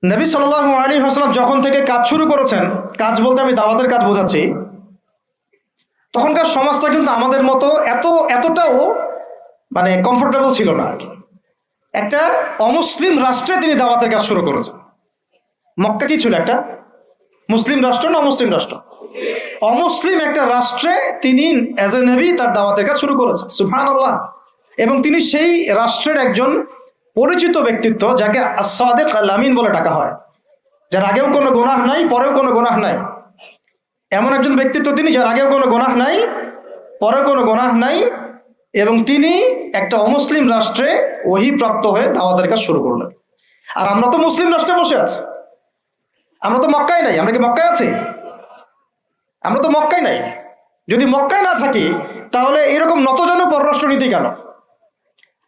নবী সাল্লাল্লাহু আলাইহি ওয়াসাল্লাম যখন থেকে কাজ শুরু করেছেন, কাজ বলতে আমি দাওয়াতের কাজ বোঝাচ্ছি, তখনকার সমাজটা কিন্তু আমাদের মতো এতটাও মানে কমফোর্টেবল ছিল না আর কি। একটা অমুসলিম রাষ্ট্রে তিনি দাওয়াতের কাজ শুরু করেছেন। মক্কা কি ছিল? একটা মুসলিম রাষ্ট্র না অমুসলিম রাষ্ট্র? অমুসলিম একটা রাষ্ট্রে তিনি অ্যাজ এ নবী তার দাওয়াতের কাজ শুরু করেছেন। সুবহানাল্লাহ। এবং তিনি সেই রাষ্ট্রের একজন পরিচিত ব্যক্তিত্ব, যাকে আস-সাদিক আল আমিন বলে ডাকা হয়, যার আগেও কোনো গুনাহ নাই, পরেও কোনো গুনাহ নাই। এমন একজন ব্যক্তিত্ব তিনি, যার আগেও কোনো গুনাহ নাই, পরেও কোনো গুনাহ নাই, এবং তিনি একটা অমুসলিম রাষ্ট্রে ওহীপ্রাপ্ত হয়ে দাওয়াতের কাজ শুরু করলেন। আর আমরা তো মুসলিম রাষ্ট্রে বসে আছি, আমরা তো মক্কায় নাই। আমরা কি মক্কায় আছি? আমরা তো মক্কায় নাই। যদি মক্কায় না থাকি, তাহলে এরকম নতজন পররাষ্ট্রনীতি কেন?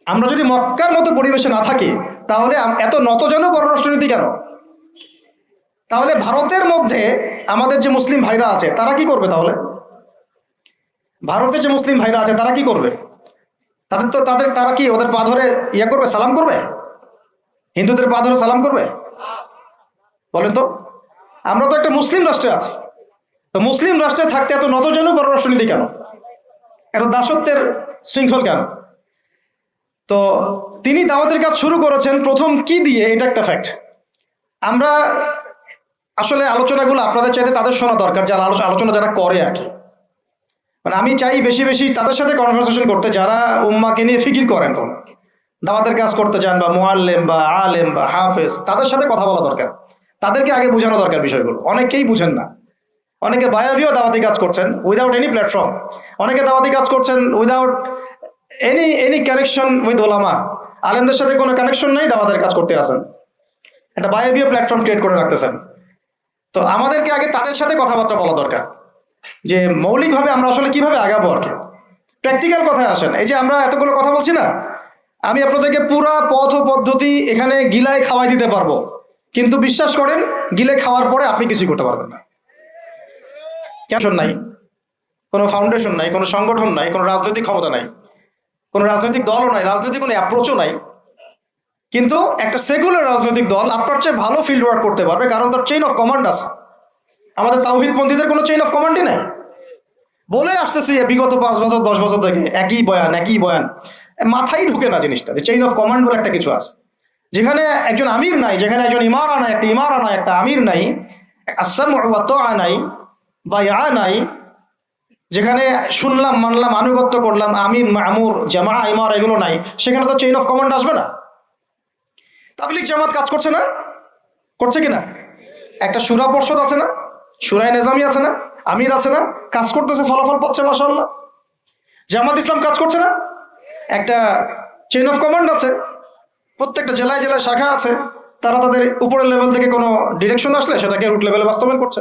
আমরা যদি মক্কার মতো পরিবেশে না থাকি, তাহলে এত নতজন পররাষ্ট্রনীতি কেন? তাহলে ভারতের মধ্যে আমাদের যে মুসলিম ভাইরা আছে তারা কি করবে? তাহলে ভারতে যে মুসলিম ভাইরা আছে তারা কি করবে? তারা কি ওদের পা ধরে ইয়া করবে, সালাম করবে? হিন্দুদের পা ধরে সালাম করবে? বলেন তো। আমরা তো একটা মুসলিম রাষ্ট্রে আছি, তো মুসলিম রাষ্ট্রে থাকতে এত নতজন পররাষ্ট্রনীতি কেন? এত দাসত্বের শৃঙ্খল কেন? তো তিনি দাওয়াতের কাজ শুরু করেছেন প্রথম কি দিয়ে, এটা একটা ফ্যাক্ট। আমরা আসলে আলোচনাগুলো আপনাদের চাইতে তাদের শোনা দরকার, যারা আলোচনা যারা করে আর কি। মানে আমি চাই বেশি বেশি তাদের সাথে কনভারসেশন করতে, যারা উম্মাকে নিয়ে ফিকির করেন, কোন দাওয়াতের কাজ করতে চান, বা মুআল্লিম বা আলেম বা হাফেজ, তাদের সাথে কথা বলা দরকার। তাদেরকে আগে বোঝানো দরকার বিষয়গুলো। অনেকেই বুঝেন না। অনেকে বায়াবিও দাওয়াতি কাজ করছেন উইদাউট এনি প্ল্যাটফর্ম। অনেকে দাওয়াতি কাজ করছেন উইদাউট এনি কানেকশন উইথ ওলামা। আলেমদের সাথে কোনো কানেকশন নেই, দাওয়াতের কাজ করতে আসেন, একটা বায়াবিও প্ল্যাটফর্ম ক্রিয়েট করে রাখতেছেন। তো আমাদেরকে আগে তাদের সাথে কথাবার্তা বলা দরকার, যে মৌলিকভাবে আমরা আসলে কিভাবে আগাবো আর কি। প্র্যাকটিক্যাল কথায় আসেন। এই যে আমরা এতগুলো কথা বলছি না, আমি আপনাদেরকে পুরা পথ ও পদ্ধতি এখানে গিলায় খাওয়াই দিতে পারবো, কিন্তু বিশ্বাস করেন গিলে খাওয়ার পরে আপনি কিছু করতে পারবেন না। কেন নাই? কোনো ফাউন্ডেশন নাই, কোনো সংগঠন নাই, কোনো রাজনৈতিক ক্ষমতা নাই, কোনো রাজনৈতিক দলও নাই, রাজনৈতিক কোনো অ্যাপ্রোচও নাই। কিন্তু একটা সেকুলার রাজনৈতিক দল আপনার চেয়ে ভালো ফিল্ড ওয়ার্ক করতে পারবে, কারণ তার চেইন অফ কমান্ড আছে। আমাদের তাওহীদপন্থীদের কোনো চেইন অফ কমান্ডই নাই। বলে আসতেছি বিগত 5 বছর 10 বছর থেকে একই বয়ান, মাথায় ঢুকে না জিনিসটা, যে চেইন অফ কমান্ড বলে একটা কিছু আছে। যেখানে একজন আমির নাই, যেখানে একজন ইমারা নাই, একটা আমির নাই, আসাম ওয়া তাআ নাই, বায়আ নাই, যেখানে শুনলাম মানলাম আনুগত্য করলাম, আমির মামুর জামা ইমারা এগুলো নাই, সেখানে তো চেইন অফ কমান্ড আসবে না। তাবলীগ জামাত কাজ করছে না? করছে কিনা? একটা শুরা পর্ষদ আছে না, শুরায়ে নিজামি আছে না, আমির আছে না, কাজ করতেছে, ফলাফল পাচ্ছে মাশাআল্লাহ। জামাত ইসলাম কাজ করছে না? একটা চেইন অফ কমান্ড আছে, প্রত্যেকটা জেলায় জেলায় শাখা আছে, তারা তাদের উপরের লেভেল থেকে কোনো ডিরেকশন আসলে সেটাকে রুট লেভেলে বাস্তবায়ন করছে।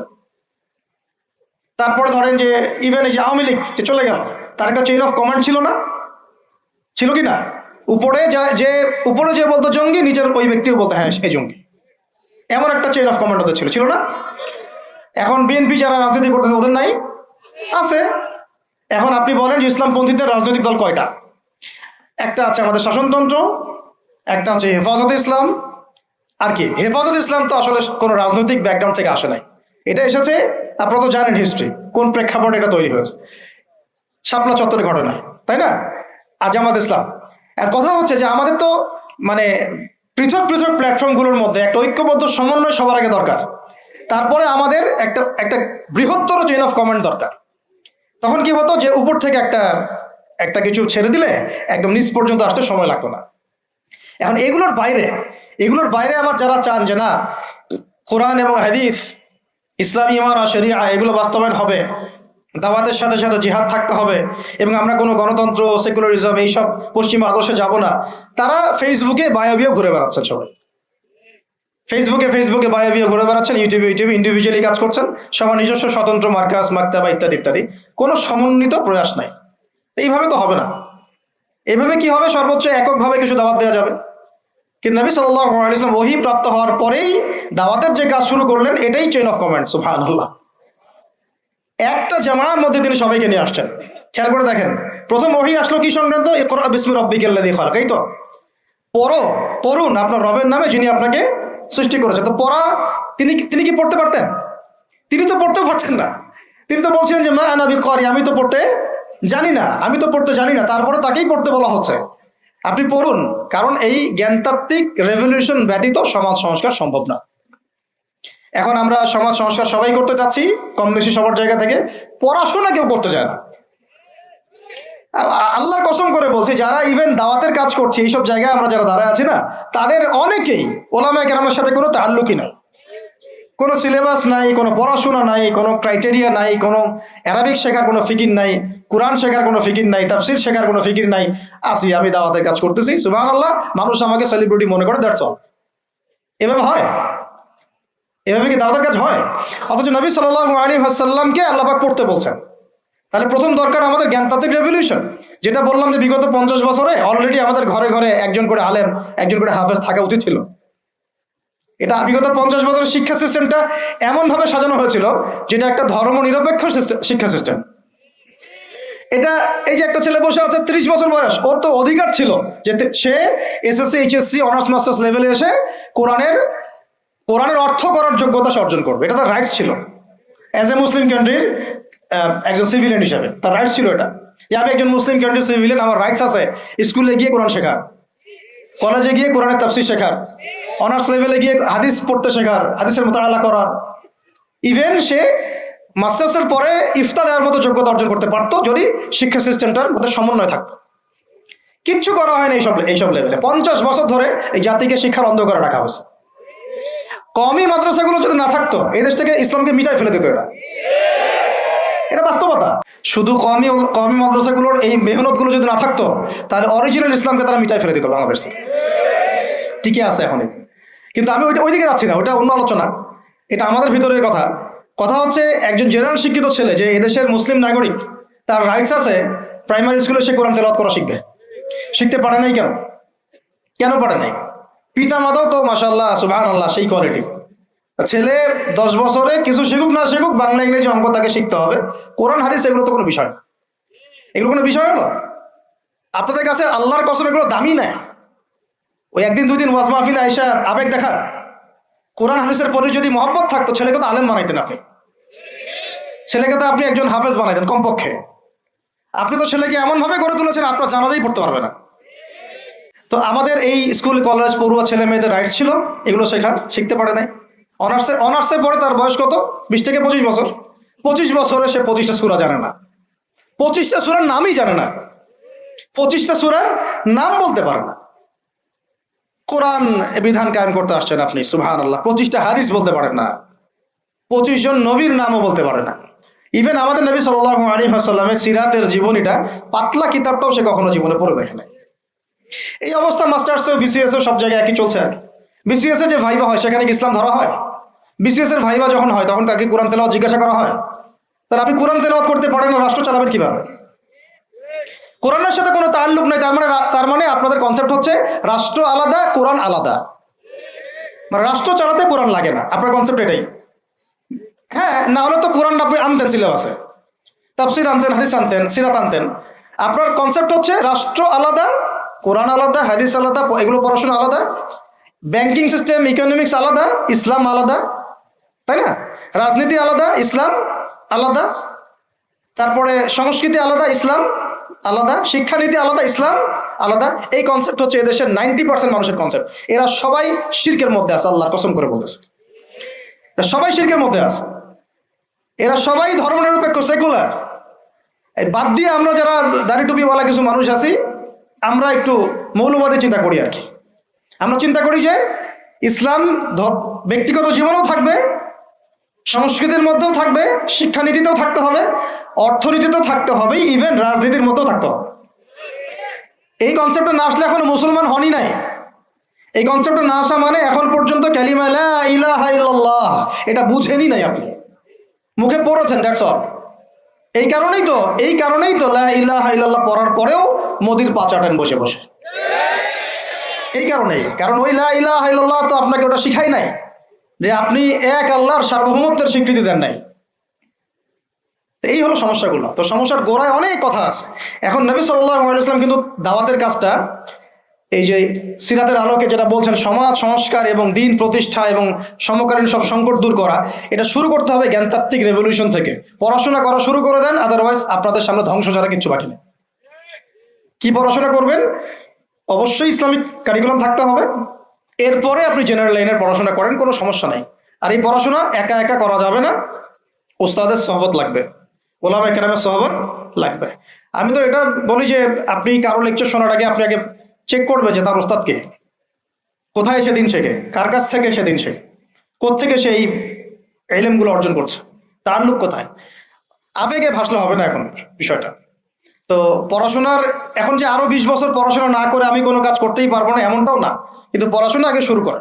তারপরে ধরেন যে ইভেন এই যে আওয়ামী লীগ যে চলে গেল, তার একটা চেইন অফ কমান্ড ছিল না? ছিল কি না? উপরে যে বলতো জঙ্গি, নিচের ওই ব্যক্তিও বলতো হ্যাঁ এই জঙ্গি, এমন একটা চেইন অফ কমান্ড ওদের ছিল না? এখন বিএনপি যারা রাজনীতি করতেছে ওদের নাই? আছে। এখন আপনি বলেন যে ইসলামপন্থীদের রাজনৈতিক দল কয়টা? একটা আছে আমাদের শাসনতন্ত্র, একটা হচ্ছে হেফাজতে ইসলাম। আর কি, হেফাজতে ইসলাম তো আসলে কোনো রাজনৈতিক ব্যাকগ্রাউন্ড থেকে আসে নাই, এটা এসেছে, আপনারা তো জানেন হিস্ট্রি, কোন প্রেক্ষাপটে এটা তৈরি হয়েছে, শাপলা চত্বরের ঘটনা, তাই না? আর জামাত ইসলাম। আর কথা হচ্ছে যে আমাদের তো মানে পৃথক পৃথক প্ল্যাটফর্মগুলোর মধ্যে একটা ঐক্যবদ্ধ সমন্বয় সবার আগে দরকার, তারপরে আমাদের একটা বৃহত্তর চেইন অফ কমান্ড দরকার। তখন কি হতো, যে উপর থেকে একটা কিছু ছেড়ে দিলে একদম নিচ পর্যন্ত আসতে সময় লাগতো না। এখন এগুলোর বাইরে আবার যারা চান যে না, কোরআন এবং হাদিস, ইসলামী ইমারা শরিয়া এগুলো বাস্তবায়ন হবে, দাওয়াতের সাথে সাথে জিহাদ থাকতে হবে, এবং আমরা কোনো গণতন্ত্র সেকুলারিজম এইসব পশ্চিমা আদর্শে যাব না, তারা ফেসবুকে বায়োবিও ঘুরে বেড়াচ্ছেন। সবাই ফেসবুকে বায়োবিও ঘুরে বেড়াচ্ছেন, ইউটিউবে ইন্ডিভিজুয়ালি কাজ করছেন, সবার নিজস্ব স্বতন্ত্র মার্কাস, মাকতাবা ইত্যাদি ইত্যাদি, কোনো সমন্বিত প্রয়াস নাই। এইভাবে তো হবে না। এইভাবে কি হবে? সর্বোচ্চ এককভাবে কিছু দাওয়াত দেওয়া যাবে। কিন্তু নবী সাল্লাল্লাহু আলাইহি ওয়াসাল্লাম ওহী প্রাপ্ত হওয়ার পরেই দাওয়াতের যে কাজ শুরু করলেন, এটাই চেইন অফ কমান্ড। সুবহানাল্লাহ। একটা জামার মধ্যে তিনি সবাইকে নিয়ে আসছেন। খেয়াল করে দেখেন, প্রথম ওহী আসলো কি সংক্রান্ত? ইকরা বিসমি রাব্বিকাল্লাযী খালাক। এই তো পড়ুন আপনার রবের নামে যিনি আপনাকে সৃষ্টি করেছে। তো পড়া তিনি কি পড়তে পারতেন? তিনি তো পড়তেও পারতেন না। তিনি তো বলছিলেন যে মা আনা বিকারি, আমি তো পড়তে জানি না, তারপরে তাকেই পড়তে বলা হচ্ছে। আপনি পড়ুন, কারণ এই জ্ঞানতাত্ত্বিক রেভলিউশন ব্যতীত সমাজ সংস্কার সম্ভব না। এখন আমরা সমাজ সংস্কার সবাই করতে চাচ্ছি, কম বেশি সবার জায়গা থেকে। পড়াশোনা কেউ করতে চায় না। আল্লাহর কসম করে বলছি, যারা ইভেন দাওয়াতের কাজ করছে এইসব জায়গায় আমরা যারা দাঁড়ায় আছি না, তাদের অনেকেই ওলামায়ে কেরামের সাথে কোনো তাল্লুকই নাই, কোনো সিলেবাস নাই, কোনো পড়াশোনা নাই, কোনো ক্রাইটেরিয়া নাই, কোনো অ্যারাবিক শেখার কোনো ফিকির নাই, কোরআন শেখার কোনো ফিকির নাই, তাফসির শেখার কোনো ফিকির নাই। আমি দাওয়াতের কাজ করতেছি, সুবহানাল্লাহ, মানুষ আমাকে সেলিব্রিটি মনে করে, দ্যাটস অল। এভাবে হয়? এভাবে কি দাওয়াতের কাজ হয়? অথচ নবী সাল্লাল্লাহু আলাইহি ওয়াসাল্লামকে আল্লাহ পাক পড়তে বলছেন। তাহলে প্রথম দরকার আমাদের জ্ঞানতাত্ত্বিক রেভলিউশন। যেটা বললাম যে বিগত 50 বছরে অলরেডি আমাদের ঘরে ঘরে একজন করে আলেম, একজন করে হাফেজ থাকা উচিত ছিল। এটা বিগত 50 বছরের শিক্ষা সিস্টেমটা এমনভাবে সাজানো হয়েছিল যেটা একটা ধর্ম নিরপেক্ষ শিক্ষা সিস্টেম। এটা এই যে একটা ছেলে বসে আছে 30 বছর বয়স, ওর তো অধিকার ছিল যে সে এসএসসি এইচএসসি অনার্স মাস্টার্স লেভেলে এসে কোরআনের অর্থ করার যোগ্যতা সে অর্জন করবে। এটা তার রাইটস ছিল অ্যাজ এ মুসলিম কান্ট্রির একজন সিভিলিয়ান হিসাবে। তার রাইটস ছিল এটা, যে আমি একজন মুসলিম কান্ট্রির সিভিলিয়ান, আমার রাইটস আছে স্কুলে গিয়ে কোরআন শেখার, কলেজে গিয়ে কোরআনের তাফসীর শেখার, অনার্স লেভেলে গিয়ে হাদিস পড়তে শেখার, হাদিসের মোতালা করার। ইভেন সে মাস্টার্সের পরে ইফতা দেওয়ার মতো যোগ্যতা অর্জন করতে পারতো যদি শিক্ষা সিস্টেমটার মধ্যে সমন্বয় থাকতো। কিচ্ছু করা হয় না এইসব লেভেলে। 50 বছর ধরে এই জাতিকে শিক্ষার অন্ধকারে রাখা হয়েছে। কওমি মাদ্রাসাগুলো যদি না থাকতো, এই দেশ থেকে ইসলামকে মিটাই ফেলে দিত এরা। এটা বাস্তবতা। শুধু কওমি মাদ্রাসাগুলোর এই মেহনতগুলো যদি না থাকতো, তাহলে অরিজিনাল ইসলামকে তারা মিটাই ফেলে দিত বাংলাদেশ থেকে। টিকে আছে এখন, কিন্তু আমি ওইদিকে যাচ্ছি না, ওটা অন্য আলোচনা। এটা আমাদের ভিতরের কথা হচ্ছে একজন জেনারেল শিক্ষিত ছেলে যে এদেশের মুসলিম নাগরিক, তার রাইটস আছে প্রাইমারি স্কুলে সে কোরআন তেলাওয়াত করা শিখবে। শিখতে পারে নাই কেন পারে নাই? পিতা মাতাও তো মাশাআল্লাহ সুবহানাল্লাহ সেই কোয়ালিটি। ছেলে 10 বছরে কিছু শিখুক না শিখুক, বাংলা ইংরেজি অঙ্ক তাকে শিখতে হবে। কোরআন হাদিস এগুলো তো কোনো বিষয় না। এগুলো কোনো বিষয় হলো? আপনাদের কাছে আল্লাহর কসম এগুলো দামি না। ওই একদিন দুদিন ওয়াজ মাহফিলে আইসা আবেগ দেখার, কোরআন হাদিসের পরে যদি মহব্বত থাকতো, ছেলেকে তো আলেম বানাইতেন আপনি, ছেলেকে তো আপনি একজন হাফেজ বানাইতেন কমপক্ষে। আপনি তো ছেলেকে এমনভাবে গড়ে তুলেছেন আপনার জানাজাই পড়তে পারবে না। তো আমাদের এই স্কুল কলেজ পড়ুয়া ছেলে মেয়েদের রাইটস ছিল এগুলো শিখতে পারে নাই। অনার্সে পড়ে তার বয়স কত? 20 থেকে 25 বছর। 25 বছরে সে 25টা সূরা জানে না, 25টা সূরার নামই জানে না, 25টা সূরার নাম বলতে পারে না। কোরআন বিধান কায়েম করতে আসছেন আপনি, সুবহানাল্লাহ, 25টা হাদিস বলতে পারেন না, 25 জন নবীর নামও বলতে পারে না। ইভেন আমাদের নবী সাল্লাল্লাহু আলাইহি ওয়াসাল্লামের সিরাতের জীবনীটা, পাতলা কিতাবটাও সে কখনো জীবনে পড়ে দেখে নাই। এই অবস্থা মাস্টার্সেও বিসিএসও সব জায়গায় একই চলছে। আর বিসিএস এ যে ভাইবা হয় সেখানে কি ইসলাম ধরা হয়? বিসিএস এর ভাইবা যখন হয় তখন তাকে কোরআন তেলাওয়াত জিজ্ঞাসা করা হয়? তাহলে আপনি কোরআন তেলাওয়াত করতে পারেন না, রাষ্ট্র চালাবেন কিভাবে? কোরআনের সাথে কোনো তাল্লুক নাই। তার মানে আপনাদের কনসেপ্ট হচ্ছে রাষ্ট্র আলাদা, কোরআন আলাদা, মানে রাষ্ট্র চালাতে কোরআন লাগে না। আপনার কনসেপ্ট এটাই। হ্যাঁ, না হলে তো কোরআন আপনি আনতেন সিলেবাসে, তাফসীর আনতেন, হাদিস আনতেন, সিরাত আনতেন। আপনার কনসেপ্ট হচ্ছে রাষ্ট্র আলাদা, কোরআন আলাদা, হাদিস আলাদা, এগুলো পড়াশোনা আলাদা, ব্যাংকিং সিস্টেম, ইকোনমিক্স আলাদা, ইসলাম আলাদা, তাই না? রাজনীতি আলাদা, ইসলাম আলাদা, তারপরে সংস্কৃতি আলাদা, ইসলাম আলাদা, শিক্ষানীতি আলাদা, ইসলাম আলাদা। এই কনসেপ্ট হচ্ছে এদেশের 90% মানুষের কনসেপ্ট। এরা সবাই শিরকের মধ্যে আছে, আল্লাহর কসম করে বলতেছে, এরা সবাই শিরকের মধ্যে আছে। এরা সবাই ধর্মনিরপেক্ষ, সেকুলার। বাদ দিয়ে আমরা যারা দাড়ি টুপিওয়ালা কিছু মানুষ আছি, আমরা একটু মৌলবাদী চিন্তা করি আর কি। আমরা চিন্তা করি যে ইসলাম ব্যক্তিগত জীবনেও থাকবে, সংস্কৃতির মধ্যেও থাকবে, শিক্ষানীতিতেও থাকতে হবে, অর্থনীতিতেও থাকতে হবে, ইভেন রাজনীতির মধ্যেও থাকতে হবে। এই কনসেপ্টে না আসলে এখনো মুসলমান হনই নাই। এই কনসেপ্টে না আসা মানে এখন পর্যন্ত কালিমা লা ইলাহা ইল্লাল্লাহ এটা বুঝেনি নাই, আপনি মুখে পড়েছেন, দ্যাটস অল। এই কারণেই তো লা ইলাহা ইল্লাল্লাহ পড়ার পরেও মোদির পা চাটেন বসে বসে। এই কারণ ওই লা ইলাহা ইল্লাল্লাহ তো আপনাকে ওটা শিখাই নাই, যে আপনি এক আল্লাহর সার্বভৌমত্বের স্বীকৃতি দেন নাই। এই হলো সমস্যাগুলো। তো সমস্যার গোড়ায় অনেক কথা আছে। এখন নবী সাল্লাল্লাহু আলাইহি ওয়াসাল্লাম কিন্তু দাওয়াতের কাজটা এই যে সিরাতের আলোকে যেটা বলছেন সমাজ সংস্কার এবং দিন প্রতিষ্ঠা এবং সমকালীন সব সংকট দূর করা, এটা শুরু করতে হবে জ্ঞানতাত্ত্বিক রেভলিউশন থেকে। পড়াশোনা করা শুরু করে দেন, আদারওয়াইজ আপনাদের সামনে ধ্বংস ছাড়া কিচ্ছু বাকি নেই। কি পড়াশোনা করবেন? অবশ্যই ইসলামিক কারিকুলাম থাকতে হবে, এরপরে আপনি জেনারেল লাইনের পড়াশোনা করেন, কোনো সমস্যা নাই। আর এই পড়াশোনা একা একা করা যাবে না, ওস্তাদের সহবত লাগবে, ওলামায়ে কেরামের সহবত লাগবে। আমি তো এটা বলি যে আপনি কারো লেকচার শোনার আগে আপনি আগে চেক করবে যে তার ওস্তাদ কে, কোথায় সেদিন শেখে, কার কাছ থেকে সেদিন শেখে, কোত্থেকে সেই এলেমগুলো অর্জন করছে, তার লোক কোথায়। আবেগে ভাসলে হবে না এখন বিষয়টা। তো পড়াশোনার এখন যে আরো 20 বছর পড়াশোনা না করে আমি কোনো কাজ করতেই পারবো না এমনটাও না, কিন্তু পড়াশোনা আগে শুরু করা।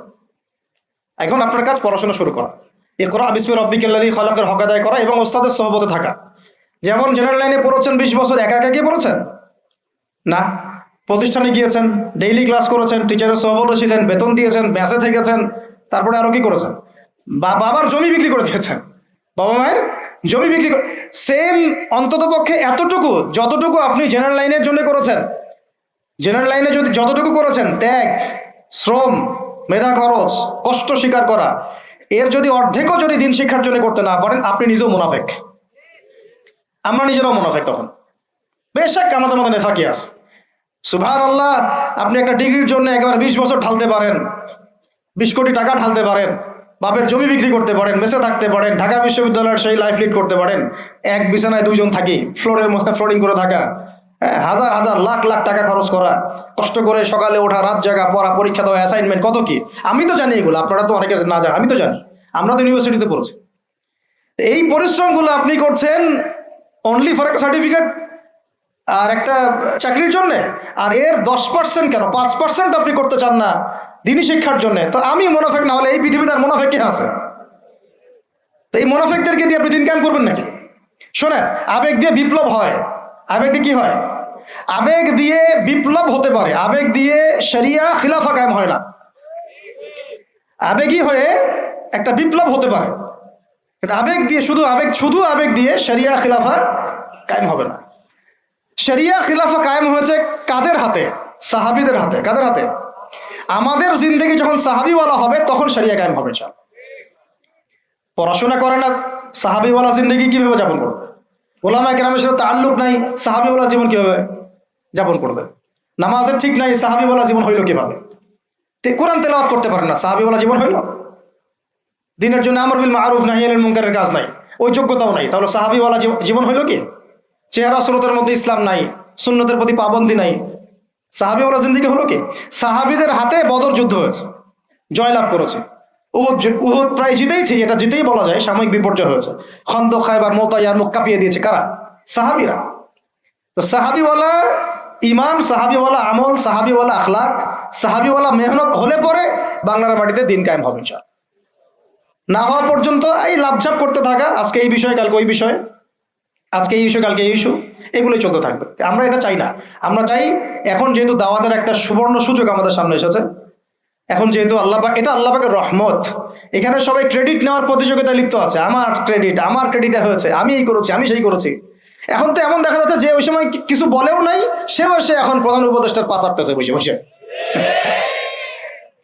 এখন আপনার কাজ পড়াশোনা শুরু করা, ইকরা বিসমি রাব্বিকাল্লাযী খালাকের হক আদায় করা এবং ওস্তাদের সহবতে থাকা। যেমন জেনারেল লাইনে পড়েছেন 20 বছর, একা একা গিয়ে পড়েছেন না, প্রতিষ্ঠানে গিয়েছেন, ডেইলি ক্লাস করেছেন, টিচারের সহবতে ছিলেন, বেতন দিয়েছেন, ব্যাসে থেকেছেন, তারপরে আরো কি করেছেন? বাবার জমি বিক্রি করে দিয়েছেন, বাবা মায়ের জমি বিক্রি করে। সেম অন্তত পক্ষে এতটুকু যতটুকু আপনি জেনারেল লাইনের জন্য করেছেন, জেনারেল লাইনে যদি যতটুকু করেছেন, ত্যাগ, শ্রম, মেধা খরচ, কষ্ট স্বীকার করা, এর যদি অর্ধেকও যদি দিন শিক্ষার জন্য করতে না পারেন, আপনি নিজেও মুনাফেক, আমরা নিজেরাও মুনাফেক। তখন বেশক আমাদের মধ্যে নেফাকি আছে। সুবহানাল্লাহ, আপনি একটা ডিগ্রির জন্য একেবারে 20 বছর ঢালতে পারেন, 20 কোটি টাকা ঢালতে পারেন, বাপের জমি বিক্রি করতে পারেন, মেসে থাকতে পারেন, ঢাকা বিশ্ববিদ্যালয়ের সেই লাইফ লিড করতে পারেন, এক বিছানায় 2 জন থাকি, ফ্লোরের মধ্যে ফ্লোরিং করে থাকা, হাজার হাজার লাখ লাখ টাকা খরচ করা, কষ্ট করে সকালে ওঠা, রাত জাগা, পড়া, পরীক্ষা দেওয়া, অ্যাসাইনমেন্ট, কত কি। আমি তো জানি এগুলো, আপনারা তো অনেকে না জানেন, আমি তো জানি, আমরা তো ইউনিভার্সিটিতে পড়েছি। এই পরিশ্রমগুলো আপনি করছেন অনলি ফর একটা সার্টিফিকেট আর একটা চাকরির জন্য, আর এর 10% কেন 5% আপনি করতে চান না দিনী শিক্ষার জন্য। তো আমি মুনাফেক না হলে এই পৃথিবীতে আর মুনাফেক কে আছে? তো এই মুনাফেকদেরকে দিয়ে আপনি দিন কায়েম করবেন নাকি? শোনেন, আবেগ দিয়ে বিপ্লব হয়, আবেগ দিয়ে কি হয়? আবেগ দিয়ে বিপ্লব হতে পারে, আবেগ দিয়ে শরিয়া খিলাফা কায়েম হয় না। আবেগী হয়ে একটা বিপ্লব হতে পারে, আবেগ দিয়ে শুধু আবেগ দিয়ে শরিয়া খিলাফা কায়েম হবে না। শরিয়া খিলাফা কায়েম হয়েছে কাদের হাতে? সাহাবীদের হাতে। কাদের হাতে? আমাদের জিন্দেগি যখন সাহাবীওয়ালা হবে তখন শরিয়া কায়েম হবে। চল, পড়াশোনা করে না, সাহাবীওয়ালা জিন্দেগি কিভাবে যাপন করবে? ওলামায়ে কেরামের সাথে তাআল্লুক নাই, সাহাবীওয়ালা জীবন কিভাবে যাপন করবে? নামাজের ঠিক নাই, সাহাবীওয়ালা জীবন হইল কিভাবে? কোরআন তেলাওয়াত করতে পারেন না, সাহাবীওয়ালা জীবন হইল? দিনের জন্য আমর বিল মারুফ নাহি আনিল মুনকারের কাজ নাই, ওই যোগ্যতাও নাই, তাহলে সাহাবীওয়ালা জীবন হইল কি? চেহারা সুরতের মধ্যে ইসলাম নাই, সুন্নতের প্রতি পাবন্দি নাই, সাহাবীওয়ালা জিন্দেগি হলো কি? সাহাবীদের হাতে বদর যুদ্ধ হয়েছে, জয়লাভ করেছে। উহুদ প্রায় জিতেইছে, এটা জিতেই বলা যায়, সাময়িক বিপর্যয় হয়েছে। খন্দক, খায়বার, মুতা, ইয়ারমুক কাঁপিয়ে দিয়েছে কারা? সাহাবীরা। তো সাহাবীওয়ালা ইমান, সাহাবীওয়ালা আমল, সাহাবীওয়ালা আখলাক, সাহাবীওয়ালা মেহনত হলে পরে বাংলার মাটিতে দিন কায়েম হবে। না হওয়া পর্যন্ত এই লাভঝাপ করতে থাকা, আজকে এই বিষয়ে কালকে ওই বিষয়ে, আজকে এই ইস্যু কালকে এই ইস্যু, এগুলোই চলতে থাকবে। আমরা এটা চাই না। আমরা চাই এখন যেহেতু দাওয়াতের একটা সুবর্ণ সুযোগ আমাদের সামনে এসেছে, এখন যেহেতু আল্লাহ পাক, এটা আল্লাহ পাকের রহমত, এখানে সবাই ক্রেডিট নেওয়ার প্রতিযোগিতায় লিপ্ত আছে। আমার ক্রেডিট হয়েছে, আমি এই করেছি, আমি সেই করেছি। এখন তো এমন দেখা যাচ্ছে যে ওই সময় কিছু বলেও নাই, সেও এসে এখন প্রধান উপদেষ্টার পাশ আটতেছে বসে বসে।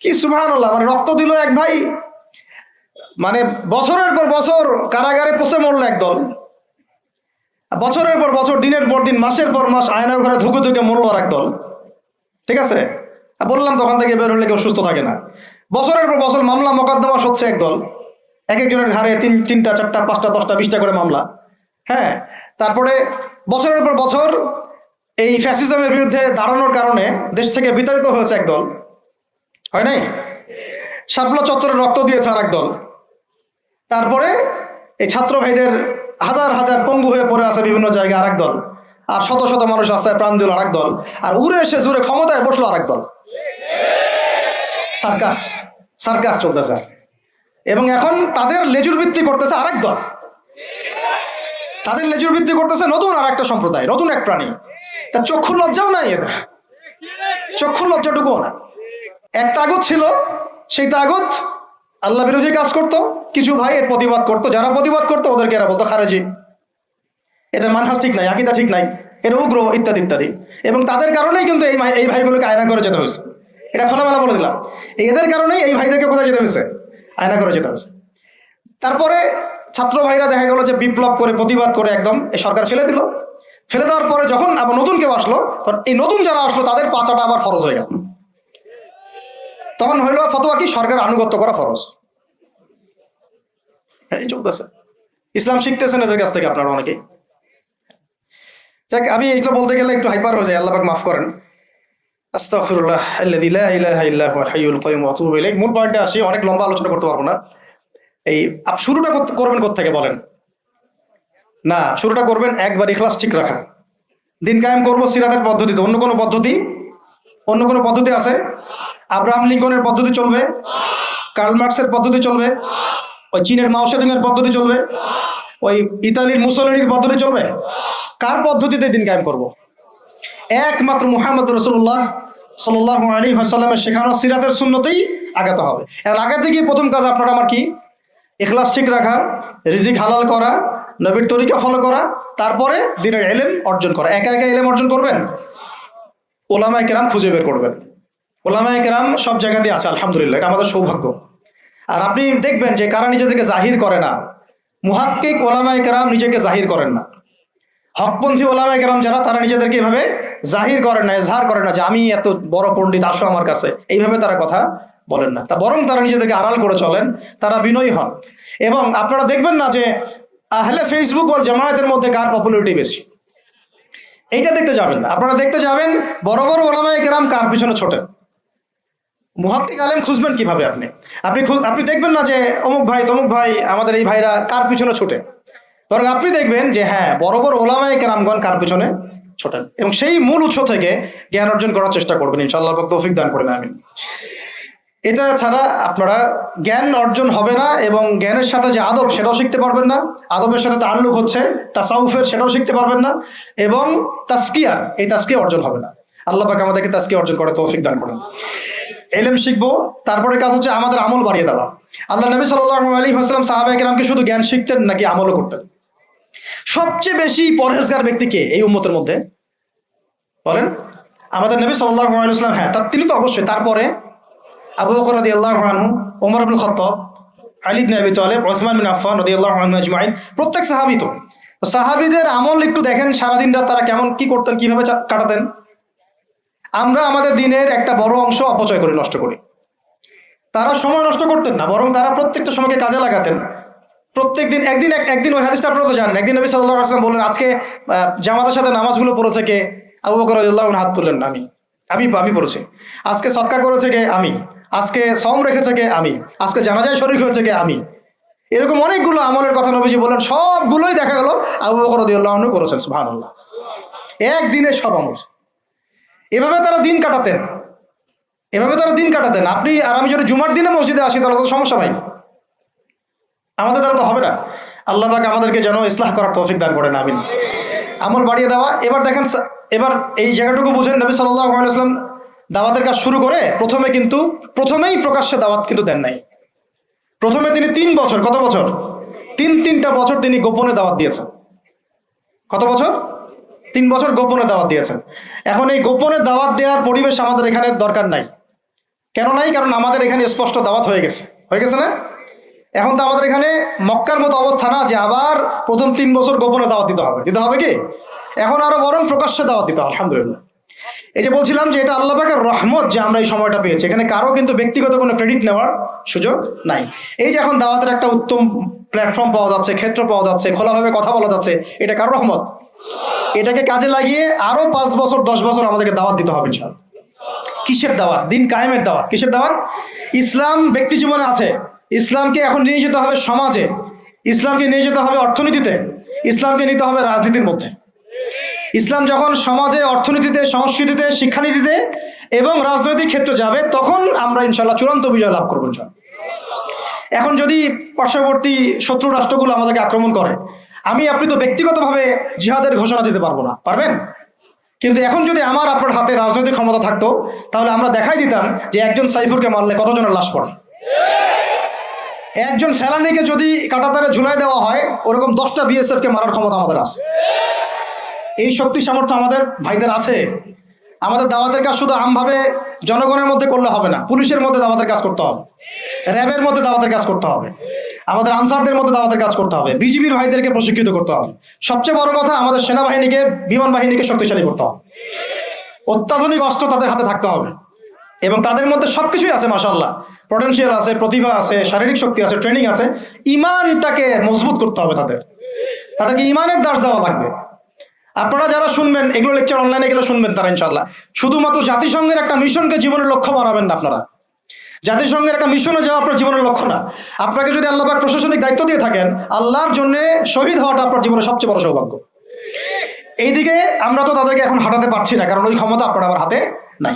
কি সুবহানাল্লাহ! মানে রক্ত দিল এক ভাই, মানে বছরের পর বছর কারাগারে পচে মরল একদল, বছরের পর বছর, দিনের পর দিন, মাসের পর মাস আয়না ঘরে ধুকে ধুকে মরল আর একদল। ঠিক আছে, বললাম তখন থেকে বের হলে কেউ সুস্থ থাকে না। বছরের পর বছর মামলা মোকদ্দমা হচ্ছে একদল, এক একজনের ঘাড়ে 3টা 4টা 5টা 10টা 20টা করে মামলা। হ্যাঁ, তারপরে বছরের পর বছর এই ফ্যাসিজমের বিরুদ্ধে দাঁড়ানোর কারণে দেশ থেকে বিতাড়িত হয়েছে একদল, হয় নাই? শাপলা চত্বরে রক্ত দিয়েছে আর একদল। তারপরে এই ছাত্র ভাইদের হাজার হাজার পঙ্গু হয়ে পড়ে আছে বিভিন্ন জায়গায় আর একদল, আর শত শত মানুষ আছে প্রাণ দিল আর একদল, আর উড়ে এসে জুড়ে ক্ষমতায় বসলো আর একদল। সার্কাস চলতেছে, এবং এখন তাদের লেজুর ভিত্তি করতেছে আরেক দল, তাদের লেজুর ভিত্তি করতেছে নতুন আর একটা সম্প্রদায়, নতুন এক প্রাণী। তার চক্ষু লজ্জাও নাই এদের, চক্ষু লজ্জাটুকুও না। এক তাগুত ছিল, সেই তাগুত আল্লাহ বিরোধী কাজ করতো, কিছু ভাই এর প্রতিবাদ করতো, যারা প্রতিবাদ করতো ওদেরকে এরা বলতো খারেজি, এদের মানহাজ ঠিক নাই, আকীদা ঠিক নাই, এর উগ্র, ইত্যাদি ইত্যাদি। এবং তাদের কারণেই কিন্তু এই ভাইগুলোকে আয়না করে যেতে হয়েছে। এটা খোলামেলা বলে দিলাম। এদের কারণেই এই ভাইদেরকে কোথায় যেতে হয়েছে? আয়না করে যেতে হয়েছে। তারপরে ছাত্র ভাইরা দেখা গেল যে বিপ্লব করে প্রতিবাদ করে একদম এই সরকার ফেলে দিল। ফেলে দেওয়ার পরে যখন আবার নতুন কেউ আসলো, তখন এই নতুন যারা আসলো তাদের পাচাটা আবার ফরজ হয়ে গেল। তখন হইল ফতোয়া কি? সরকার আনুগত্য করা ফরজ। এই চলতেছে। ইসলাম শিখতেছেন এদের কাছ থেকে আপনারা অনেকেই। যাক, আমি এগুলো বলতে গেলে একটু হাইপার হয়ে যায়, আল্লাহ পাক মাফ করেন। আস্তাগফিরুল্লাহ আল্লাযী লা ইলাহা ইল্লা হুয়াল হাইয়ুল কাইয়্যুম ওয়া আতুবু ইলাইহি। মূল পয়েন্টে আসি, অনেক লম্বা আলোচনা করতে পারবো না। এই শুরুটা করবেন কোত্থেকে বলেন? না, শুরুটা করবেন একবার ইখলাস ঠিক রাখা। দিন কায়েম করবো সিরাতের পদ্ধতিতে। অন্য কোনো পদ্ধতি আছে? আব্রাহাম লিঙ্কনের পদ্ধতি চলবে? কার্ল মার্কসের পদ্ধতি চলবে? ওই চীনের মাও সেতুংয়ের পদ্ধতি চলবে? ওই ইতালির মুসোলিনির পদ্ধতি চলবে? কার পদ্ধতিতে দিন কায়েম করব? একমাত্র মুহাম্মদ রাসূলুল্লাহ সাল্লাল্লাহু আলাইহি ওয়াসাল্লামের শেখানো সিরাতের সুন্নতেই আগাতে হবে। এর আগাতে গিয়ে প্রথম কাজ আপনার আমার কি? ইখলাস ঠিক রাখা, রিজিক হালাল করা, নবীর তরিকা ফলো করা, তারপরে দ্বীনের ইলম অর্জন করা। একা একা ইলম অর্জন করবেন? ওলামায়ে কেরাম খুঁজে বের করবেন। ওলামায়ে কেরাম সব জায়গাতেই আছে, আলহামদুলিল্লাহ, এটা আমাদের সৌভাগ্য। আর আপনি দেখবেন যে কারা নিজেদেরকে জাহির করে না, মুহাক্কিক ওলামায়ে কেরাম নিজেকে জাহির করেন না। হকপন্থী ওলামায়ে কেরাম যারা, তারা নিজেদেরকে এইভাবে জাহির করেন না, এজহার করেন না যে আমি এত বড় পণ্ডিত, আসো আমার কাছে, এইভাবে তারা কথা বলেন না। তা বরং তারা নিজেদেরকে আড়াল করে চলেন, তারা বিনয়ী হন। এবং আপনারা দেখবেন না যে আহলে ফেসবুক ওয়াল জামায়াতের মধ্যে কার পপুলারিটি বেশি, এইটা দেখতে যাবেন না। আপনারা দেখতে যাবেন বড় বড় ওলামায়ে কেরাম কার পিছনে ছোটেন। মুহাক্কিক আলেম খুঁজবেন কিভাবে? আপনি দেখবেন না যে অমুক ভাই তমুক ভাই, আমাদের এই ভাইরা কার পিছনে ছোটে। বরং আপনি দেখবেন যে হ্যাঁ, বড় বড় ওলামায়ে কেরামগণ কার পিছনে ছোটেন, এবং সেই মূল উৎস থেকে জ্ঞান অর্জন করার চেষ্টা করবেন। ইনশাআল্লাহ পাক তৌফিক দান করেন, আমিন। এটা ছাড়া আপনারা জ্ঞান অর্জন হবে না, এবং জ্ঞানের সাথে যে আদব সেটাও শিখতে পারবেন না। আদবের সাথে তাআল্লুক হচ্ছে তাসাউফের, সেটাও শিখতে পারবেন না। এবং তাজকিয়া, এই তাজকিয়া অর্জন হবে না। আল্লাহ পাক আমাদেরকে তাজকিয়া অর্জন করে তৌফিক দান করেন। ইলম শিখবো, তারপরে কাজ হচ্ছে আমাদের আমল বাড়িয়ে দেওয়া। আল্লাহ নবী সাল্লাল্লাহু আলাইহি ওয়াসাল্লাম সাহাবায়ে কেরামকে শুধু জ্ঞান শিখতেন নাকি আমলও করতেন? সবচেয়ে বেশি পরহেজগার ব্যক্তি কে এই উম্মতের মধ্যে বলেন? আমাদের নবী সাল্লাল্লাহু আলাইহি ওয়াসাল্লাম। হ্যাঁ, তিনি তো অবশ্যই। তারপরে আবু বকর রাদিয়াল্লাহু আনহু, ওমর ইবনে খাত্তাব, আলী ইবনে আবি তালিব, উসমান বিন আফফান রাদিয়াল্লাহু আনহু আজমাইন, প্রত্যেক সাহাবী। তো সাহাবীদের আমল একটু দেখেন, সারাদিন রাত তারা কেমন কি করতেন, কিভাবে কাটাতেন। আমরা আমাদের দিনের একটা বড় অংশ অপচয় করে নষ্ট করি। তারা সময় নষ্ট করতেন না, বরং তারা প্রত্যেকটা সময়কে কাজে লাগাতেন। প্রত্যেক দিন একদিন ওই হাদিসটা আপনারা তো জানেন, একদিন নবী সাল্লাল্লাহু আলাইহি ওয়াসাল্লাম বললেন, আজকে জামাতের সাথে নামাজগুলো পড়েছে কে? আবু বকর রাদিয়াল্লাহু আনহু হাত তুললেন, আমি পড়েছি। আজকে সদকা করেছে কে? আমি। আজকে সওম রেখেছে কে? আমি। আজকে জানাজায় শরীক হয়েছে কে? আমি। এরকম অনেকগুলো আমলের কথা নবীজি বলেন, সবগুলোই দেখা গেল আবু বকর রাদিয়াল্লাহু আনহু করেছেন। সুবহানাল্লাহ, একদিনে সব আমল। এভাবে তারা দিন কাটাতেন। আপনি আর আমি যদি জুমার দিনে মসজিদে আসি তাহলে তো সমস্যা ভাই, আমাদের দ্বারা তো হবে না। আল্লাহ পাক আমাদেরকে যেন ইসলাহ করার তৌফিক দান করেন, আমিন। আমল বাড়িয়ে দেওয়া। এবার দেখেন, এবার এই জায়গাটুকু বুঝেন, নবী সাল্লাল্লাহু আলাইহি ওয়াসাল্লাম দাওয়াতের কাজ শুরু করে প্রথমেই প্রকাশ্যে দাওয়াত কিন্তু দেন নাই। প্রথমে তিনি 3 বছর, কত বছর? তিনটা বছর তিনি গোপনে দাওয়াত দিয়েছেন। কত বছর? 3 বছর গোপনে দাওয়াত দিয়েছেন। এখন এই গোপনে দাওয়াত দেওয়ার পরিবেশ আমাদের এখানে দরকার নাই। কেন নাই? কারণ আমাদের এখানে স্পষ্ট দাওয়াত হয়ে গেছে না? এখন তো আমাদের এখানে মক্কার মতো অবস্থা না যে আবার প্রথম 3 বছর গোপনে দাওয়াত দিতে হবে কি? এখন আরো বরং প্রকাশ্যে দাওয়াত দিতে হবে, আলহামদুলিল্লাহ। এই যে বলছিলাম যে এটা আল্লাহ পাকের রহমত যে আমরা এই সময়টা পেয়েছি। এখানে কারো কিন্তু ব্যক্তিগত কোনো ক্রেডিট নেওয়ার সুযোগ নাই। এই যে এখন দাওয়াতের একটা উত্তম প্ল্যাটফর্ম পাওয়া যাচ্ছে, ক্ষেত্র পাওয়া যাচ্ছে, খোলাভাবে কথা বলা যাচ্ছে, এটা কার রহমত? এটাকে কাজে লাগিয়ে আরো 5 বছর 10 বছর আমাদেরকে দাওয়াত দিতে হবে ইনশাআল্লাহ। কিসের দাওয়াত? দিন কায়েমের দাওয়াত। কিসের দাওয়াত? ইসলাম ব্যক্তি জীবনে আছে, ইসলামকে এখন নিয়ে যেতে হবে সমাজে, ইসলামকে নিয়ে যেতে হবে অর্থনীতিতে, ইসলামকে নিতে হবে রাজনীতির মধ্যে। ইসলাম যখন সমাজে, অর্থনীতিতে, সংস্কৃতিতে, শিক্ষানীতিতে এবং রাজনৈতিক ক্ষেত্রে যাবে, তখন আমরা ইনশাআল্লাহ চূড়ান্ত বিজয় লাভ করবো ইনশাআল্লাহ। এখন যদি পার্শ্ববর্তী শত্রু রাষ্ট্রগুলো আমাদেরকে আক্রমণ করে, আপনি তো ব্যক্তিগতভাবে জিহাদের ঘোষণা দিতে পারবো না, পারবেন? কিন্তু এখন যদি আপনার হাতে রাজনৈতিক ক্ষমতা থাকতো, তাহলে আমরা দেখাই দিতাম যে একজন সাইফুরকে মারলে কতজনের লাশ পড়ে। একজন ফেলানিকে যদি কাঁটাতারে ঝুলাই দেওয়া হয়, ওরকম 10টা বিএসএফ কে মারার ক্ষমতা আমাদের আছে। এই শক্তি সামর্থ্য আমাদের ভাইদের আছে। আমাদের দাওয়াতের কাজ শুধু আমভাবে জনগণের মধ্যে করলে হবে না, পুলিশের মধ্যে দাওয়াতের কাজ করতে হবে, র্যাবের মধ্যে দাওয়াতের কাজ করতে হবে, আমাদের আনসারদের মধ্যে দাওয়াতের কাজ করতে হবে, বিজিবির ভাইদেরকে প্রশিক্ষিত করতে হবে, সবচেয়ে বড় কথা আমাদের সেনাবাহিনীকে, বিমান বাহিনীকে শক্তিশালী করতে হবে, অত্যাধুনিক অস্ত্র তাদের হাতে থাকতে হবে, এবং তাদের মধ্যে সবকিছুই আছে মাশাআল্লাহ, পটেনশিয়াল আছে, প্রতিভা আছে, শারীরিক শক্তি আছে, ট্রেনিং আছে। ইমানটাকে মজবুত করতে হবে, তাদেরকে ইমানের দাস দেওয়া লাগবে। আপনারা যারা শুনবেন এগুলো লেকচার অনলাইনে গেলে শুনবেন তারা ইনশাআল্লাহ, শুধুমাত্র জাতিসংঘের একটা মিশনকে জীবনের লক্ষ্য বানাবেন না। আপনারা জাতিসংঘের একটা মিশনে যাওয়া আপনার জীবনের লক্ষ্য না। আপনাকে যদি আল্লাহ পাক প্রশাসনিক দায়িত্ব দিয়ে থাকেন, আল্লাহর জন্য শহীদ হওয়াটা আপনার জীবনের সবচেয়ে বড় সৌভাগ্য। এইদিকে আমরা তো তাদেরকে এখন হাঁটাতে পারছি না, কারণ ওই ক্ষমতা আপনার আমার হাতে নাই।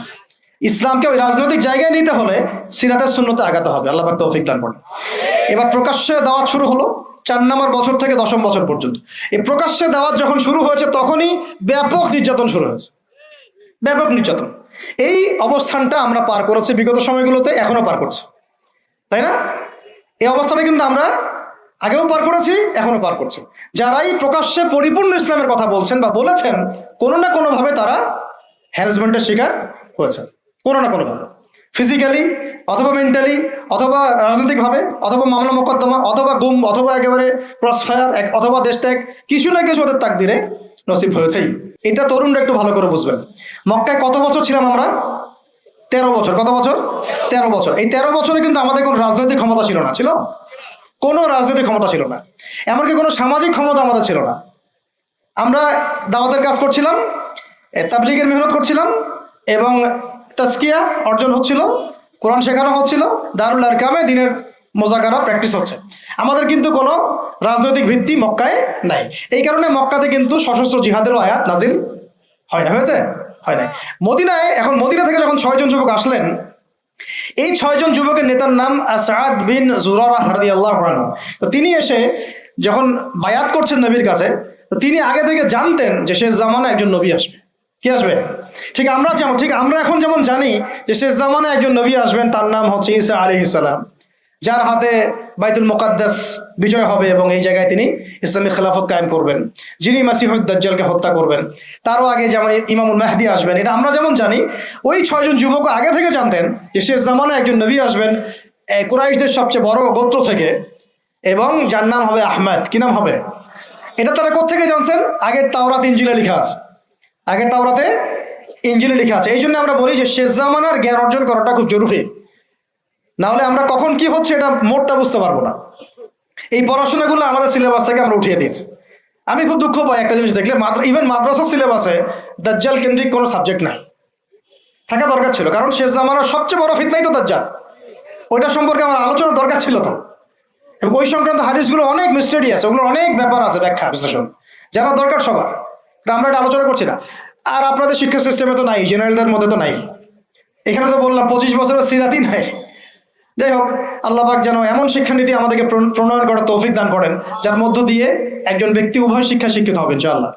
ইসলামকে ওই রাজনৈতিক জায়গায় নিতে হলে সিরাতের সুন্নতে আগাতে হবে। আল্লাহ পাক তৌফিক দান করেন। এবার প্রকাশ্যে দাওয়াত শুরু হলো 4 নম্বর বছর থেকে 10ম বছর পর্যন্ত। এই প্রকাশ্যে দাওয়াত যখন শুরু হয়েছে তখনই ব্যাপক নির্যাতন শুরু হয়েছে, ব্যাপক নির্যাতন। এই অবস্থানটা আমরা পার করেছি বিগত সময়গুলোতে, এখনো পার করছি, তাই না? এই অবস্থাটা কিন্তু আমরা আগেও পার করেছি, এখনো পার করছি। যারাই প্রকাশ্যে পরিপূর্ণ ইসলামের কথা বলছেন বা বলেছেন, কোনো না কোনোভাবে তারা হ্যারাসমেন্টের শিকার হয়েছে, কোনো না কোনোভাবে, ফিজিক্যালি অথবা মেন্টালি অথবা রাজনৈতিকভাবে অথবা মামলা মোকদ্দমা অথবা গুম অথবা একেবারে ক্রসফায়ার অথবা দেশ ত্যাগ, কিছু না কিছু ওদের তাকদিরে নসিব হয়েছেই। এটা তরুণরা একটু ভালো করে বুঝবেন। মক্কায় কত বছর ছিলাম আমরা? 13 বছর। কত বছর? 13 বছর। এই 13 বছরে কিন্তু আমাদের কোনো রাজনৈতিক ক্ষমতা ছিল না, ছিল কোনো রাজনৈতিক ক্ষমতা ছিল না, এমনকি কোনো সামাজিক ক্ষমতা আমাদের ছিল না। আমরা দাওয়াতের কাজ করছিলাম, তাবলীগের মেহনত করছিলাম, এবং তাজকিয়া অর্জন হচ্ছিল, কোরআন শেখানো হচ্ছিল, দারুল আরকামে দিনের মোজাকারা প্র্যাকটিস হচ্ছে। আমাদের কিন্তু কোনো রাজনৈতিক ভিত্তি মক্কায় নাই। এই কারণে মক্কাতে কিন্তু সশস্ত্র জিহাদেরও আয়াত নাজিল হয় না, হয়েছে? হয় নাই। মদিনায়, এখন মদিনা থেকে যখন 6 জন যুবক আসলেন, এই 6 জন যুবকের নেতার নাম আসাদ বিন জুরারাহ রাদিয়াল্লাহু আনহু। তো তিনি এসে যখন বায়াত করছেন নবীর কাছে, তো তিনি আগে থেকে জানতেন যে শেষ জামানায় একজন নবী আসবে। কি আসবে? ঠিক আমরা এখন যেমন জানি যে শেষ জামানায় একজন নবী আসবেন, তার নাম হচ্ছে ঈসা আলাইহিস সালাম, যার হাতে বাইতুল মুকাদ্দাস বিজয় হবে এবং এই জায়গায় তিনি ইসলামী খেলাফত কায়েম করবেন, যিনি মাসিহুদ দাজ্জালকে হত্যা করবেন। তারও আগে যেমন ইমামুল মাহদি আসবেন, এটা আমরা যেমন জানি, ওই 6 জন যুবক আগে থেকে জানতেন যে শেষ জামানায় একজন নবী আসবেন কুরাইশদের সবচেয়ে বড় গোত্র থেকে, এবং যার নাম হবে আহমদ। কি নাম হবে? এটা তারা কোত্থেকে জানছেন? আগের তাওরাত ইনজিলে লেখা আছে, আগের তাওরাতে ইনজিলে লেখা আছে। এই জন্য আমরা বলি যে শেষ জামানার জ্ঞান অর্জন করাটা খুব জরুরি, না হলে আমরা কখন কি হচ্ছে এটা মোটটা বুঝতে পারবো না। এই পড়াশোনাগুলো আমাদের সিলেবাস থেকে আমরা উঠিয়ে দিয়েছি। আমি খুব দুঃখ পাই একটা জিনিস দেখলে, ইভেন মাদ্রাসার সিলেবাসে দাজ্জাল কেন্দ্রিক কোনো সাবজেক্ট নাই, থাকা দরকার ছিল, কারণ শেষ জামানার সবচেয়ে বড় ফিতনাই তো দাজ্জাল। ওইটা সম্পর্কে আমার আলোচনা দরকার ছিল তো, এবং ওই সংক্রান্ত হাদিসগুলো অনেক মিস্টেরিয়াস, ওগুলো অনেক ব্যাপার আছে, ব্যাখ্যা বিশ্লেষণ জানা দরকার সবার। আমরা এটা আলোচনা করছি না। আর আপনাদের শিক্ষা সিস্টেমে তো নাই, জেনারেলদের মধ্যে তো নাই। এখানে তো বললাম 25 বছরের সিরাতই নাই। যাই হোক, আল্লাহ পাক যেন এমন শিক্ষানীতি আমাদেরকে প্রণয়ন করার তৌফিক দান করেন, যার মধ্য দিয়ে একজন ব্যক্তি উভয় শিক্ষা শিক্ষিত হবে ইনশাআল্লাহ।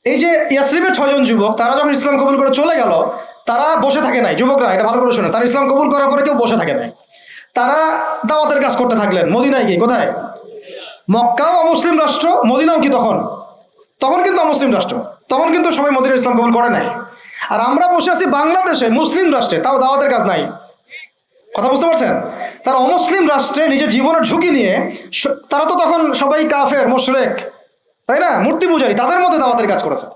এই যে ইয়াসরিবের 6 জন যুবক, তারা যখন ইসলাম কবুল করে চলে গেল, তারা বসে থাকে নাই। যুবকরা এটা ভালো করে শুনে, তারা ইসলাম কবুল করার পরে কেউ বসে থাকে নাই, তারা দাওয়াতের কাজ করতে থাকলেন। মদিনায় গিয়ে, কোথায়? মক্কাও অমুসলিম রাষ্ট্র, মদিনাও কি তখন কিন্তু অমুসলিম রাষ্ট্র, তখন কিন্তু সবাই মদিনায় ইসলাম কবুল করে নাই। আর আমরা বসে আছি বাংলাদেশে মুসলিম রাষ্ট্রে, তাও দাওয়াতের কাজ নাই। কথা বুঝতে পারছেন? তারা অমুসলিম রাষ্ট্রে নিজের জীবনের ঝুঁকি নিয়ে, তারা তো তখন সবাই কাফের, মুশরিক, তাই না, মূর্তি পূজারী, তাদের মধ্যে দাওয়াতের কাজ করেছে।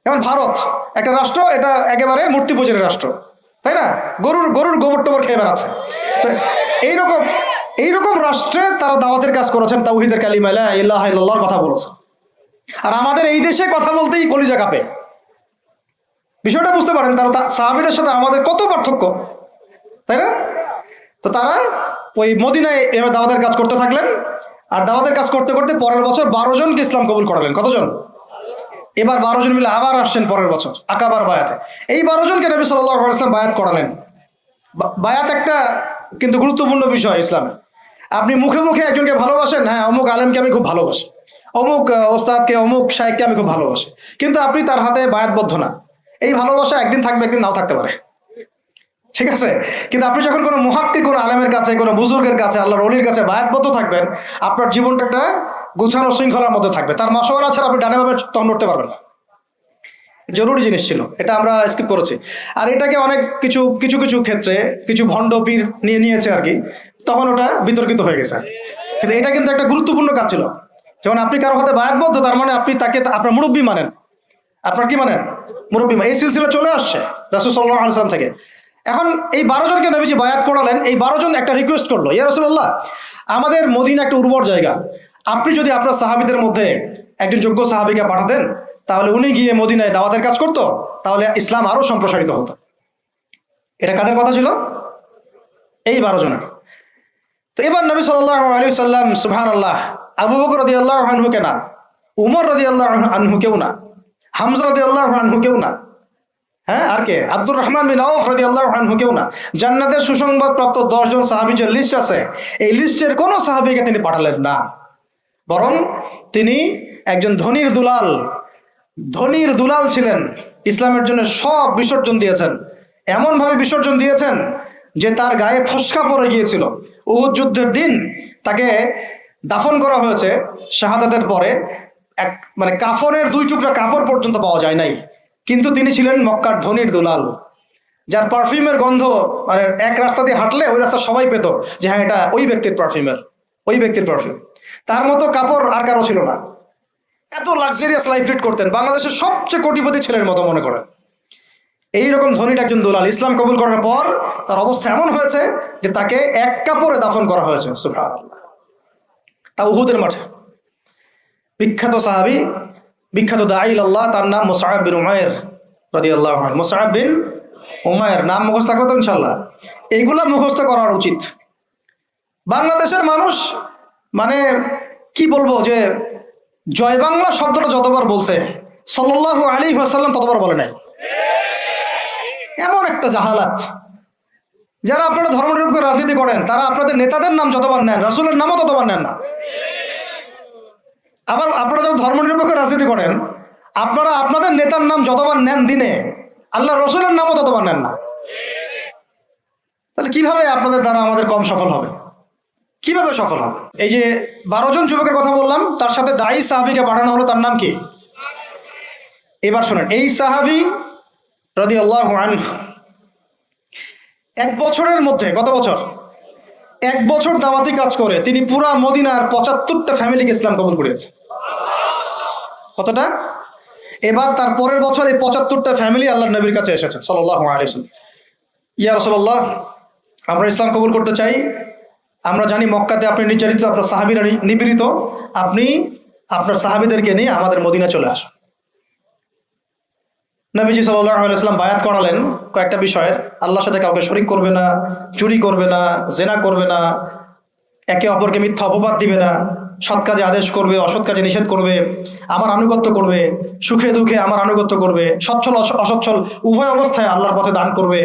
যেমন ভারত একটা রাষ্ট্র, এটা একেবারে মূর্তি পূজারী রাষ্ট্র, তাই না, গরুর গোবর টোবর খেয়ে বেড়াচ্ছে। তো এইরকম রাষ্ট্রে তারা দাওয়াতের কাজ করেছেন, তাওহীদের কালিমা লা ইলাহা ইল্লাল্লাহর কথা বলেছে। আর আমাদের এই দেশে কথা বলতেই কলিজা কাঁপে। বিষয়টা বুঝতে পারেন, তারা সাহাবীদের সাথে আমাদের কত পার্থক্য, তাই না? তো তারা ওই মদিনায় এবার দাওয়াতের কাজ করতে থাকলেন। আর দাওয়াতের কাজ করতে করতে পরের বছর 12 জনকে ইসলাম কবুল করালেন। কতজন? এবার 12 জন মিলে আবার আসছেন পরের বছর আকাবার বায়াতে। এই 12 জনকে নবী সাল্লাল্লাহু আলাইহি ওয়াসাল্লাম বায়াত করালেন। বায়াত একটা কিন্তু গুরুত্বপূর্ণ বিষয় ইসলামে। আপনি মুখে মুখে একজনকে ভালোবাসেন, হ্যাঁ অমুক আলেমকে আমি খুব ভালোবাসি, অমুক ওস্তাদকে, অমুক শাইখকে আমি খুব ভালোবাসি, কিন্তু আপনি তার হাতে বায়াতবদ্ধ না। এই ভালোবাসা একদিন থাকবে, একদিন নাও থাকতে পারে, ঠিক আছে? কিন্তু আপনি যখন কোনো মুহাক্কিক, কোনো আলেমের কাছে, কোনো বুজুর্গের কাছে, আল্লাহর ওলির কাছে বায়াতবদ্ধ থাকবেন, আপনার জীবনটা একটা গুছানো শৃঙ্খলার মধ্যে থাকবে। তার মাশওয়ারা ছাড়া আপনি ডানে বামে তখন নড়তে পারবেন না। জরুরি জিনিস ছিল, এটা আমরা স্কিপ করেছি। আর এটাকে অনেক কিছু কিছু কিছু ক্ষেত্রে কিছু ভণ্ড পীর নিয়েছে আর কি, তখন ওটা বিতর্কিত হয়ে গেছে। কিন্তু এটা কিন্তু একটা গুরুত্বপূর্ণ কাজ ছিল। যেমন আপনি কারো হাতে বায়াতবদ্ধ, তার মানে আপনি তাকে আপনার মুরব্বী মানেন। আপনার কি মানেন? মুরব্বী। এই সিলসিলা চলে আসছে রাসূল সাল্লাল্লাহু আলাইহি ওয়াসাল্লাম থেকে। এখন এই 12 জনকে নবীজি বায়াত করালেন। এই 12 জন একটা রিকোয়েস্ট করলো, ইয়া রাসূলুল্লাহ, আমাদের মদিনা একটা উর্বর জায়গা, আপনি যদি আপনার সাহাবীদের মধ্যে একজন যোগ্য সাহাবীকে পাঠাতেন, তাহলে উনি গিয়ে মদিনায় দাওয়াতের কাজ করতো, তাহলে ইসলাম আরো সম্প্রসারিত হতো। এটা কাদের কথা ছিল? এই 12 জনের। তো এবার নবী সাল্লাল্লাহু আলাইহি সাল্লাম, সুবহানাল্লাহ, আবু বকর রাদিয়াল্লাহু আনহু কে না, উমর রাদিয়াল্লাহু আনহু কেউ না, হামজা রাদিয়াল্লাহু আনহু কেউ না, হ্যাঁ, আর কে, আব্দুর রহমান বিন আউফ রাদিয়াল্লাহু আনহু কেউ না। জান্নাতের সুসংবাদ প্রাপ্ত 10 জন সাহাবী যে লিস্ট আছে, এই লিস্টের কোন সাহাবীকে তিনি পাঠালেন না, বরং তিনি একজন ধনীর দুলাল ছিলেন। ইসলামের জন্য সব বিসর্জন দিয়েছেন, এমন ভাবে বিসর্জন দিয়েছেন যে তার গায়ে ফসকা পড়ে গিয়েছিল। উহুদ যুদ্ধের দিন তাকে দাফন করা হয়েছে শাহাদাতের পরে, মানে কাফনের 2 টুকরা কাপড় পর্যন্ত পাওয়া যায় নাই। কিন্তু তিনি ছিলেন মক্কার ধনীর দুলাল, যার পারফিউমের গন্ধ মানে এক রাস্তা দিয়ে হাঁটলে ওই রাস্তা সবাই পেত যে হ্যাঁ এটা ওই ব্যক্তির পারফিউম। তার মতো কাপড় আর কারো ছিল না। এত লাক্সারিয়াস লাইফ লিড করতেন, বাংলাদেশের সবচেয়ে কোটিপতি ছেলের মতো মনে করেন। এইরকম ধনীর একজন দুলাল ইসলাম কবুল করার পর তার অবস্থা এমন হয়েছে যে তাকে এক কাপড়ে দাফন করা হয়েছে। সুবহানাল্লাহ। তা উহুদের মাঠে। বিখ্যাত সাহাবী, বিখ্যাত দাঈ আল্লাহ, তার নাম মুসআব বিন উমাইর রাদিয়াল্লাহু আনহু। মুসআব বিন উমাইর নাম মুখস্থ থাকবে তো ইনশাআল্লাহ। এইগুলা মুখস্থ করার উচিত। বাংলাদেশের মানুষ মানে কি বলবো, যে জয় বাংলা শব্দটা যতবার বলছে সাল্লাল্লাহু আলাইহি ওয়াসাল্লাম ততবার বলে নাই। এমন একটা জাহালাত। যারা আপনারা ধর্মনিরপেক্ষ রাজনীতি করেন, তারা আপনাদের নেতাদের নাম যতবার নেন, রাসূলের নামও ততবার নেন না। আবার আপনারা যারা ধর্মনিরপেক্ষ রাজনীতি করেন, আপনারা আপনাদের নেতার নাম যতবার নেন দিনে, আল্লাহ রসুলের নামও ততবার নেন না। তাহলে কিভাবে আপনাদের দ্বারা আমাদের কম সফল হবে? কিভাবে সফল হবে? এই যে 12 জন যুবকের কথা বললাম, তার সাথে দাঈ সাহাবীকে পাঠানো হলো, তার নাম কি? এবার শোনেন, এই সাহাবী রাদিয়াল্লাহু আনহু 1 বছরের মধ্যে, কত বছর? 1 বছর দাওয়াতি কাজ করে তিনি পুরা মদিনার 75টা ফ্যামিলিকে ইসলাম কবুল করিয়েছে। কতটা? এবার তার পরের বছর এই 75টা ফ্যামিলি আল্লাহর নবীর কাছে এসেছে সাল্লাল্লাহু আলাইহি ওয়াসাল্লাম। ইয়া রাসূলুল্লাহ, আমরা ইসলাম কবুল করতে চাই। আমরা জানি মক্কাতে আপনি নির্যাতিত, আপনার সাহাবীরা নিপীড়িত, আপনি আপনার সাহাবীদেরকে নিয়ে আমাদের মদিনা চলে আসুন। নবীজি সাল্লাল্লাহু আলাইহি ওয়াসাল্লাম বায়াত করালেন কয়েকটা বিষয়ের। আল্লাহর সাথে কাউকে শরীক করবে না, চুরি করবে না, জেনা করবে না, একে অপরকে মিথ্যা অপবাদ দিবে না, সৎ কাজে আদেশ করবে, অসৎ কাজে নিষেধ করবে, আমার আনুগত্য করবে, সুখে দুঃখে আমার আনুগত্য করবে, সচ্ছল অসচ্ছল উভয় অবস্থায় আল্লাহর পথে দান করবে।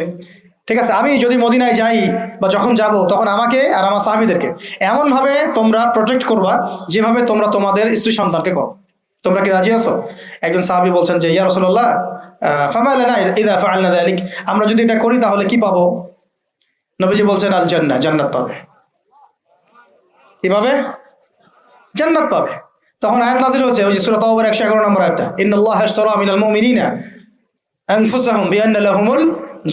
ঠিক আছে, আমি যদি মদিনায় যাই বা যখন যাব, তখন আমাকে আর আমার সাহাবীদেরকে এমনভাবে তোমরা প্রোটেক্ট করবা যেভাবে তোমরা তোমাদের স্ত্রী সন্তানকে করো। তোমরা কি রাজি আছো? একজন সাহাবী বলছেন যে ইয়া রাসূলুল্লাহ, ফামা লানা ইযা ফাআলনা যালিক, আমরা যদি এটা করি তাহলে কি পাবো? নবীজি বলছেন আল জান্নাহ, জান্নাত পাবে। কিভাবে? জান্নাত পাবে। তখন আয়াত নাযিল হয়েছে, ওই যে সূরা তাওবার 111 নম্বর আয়াতটা, ইন্নাল্লাহা আশতারা মিনাল মুমিনিনা আনফুসাহুম বিআন্না লাহুমুল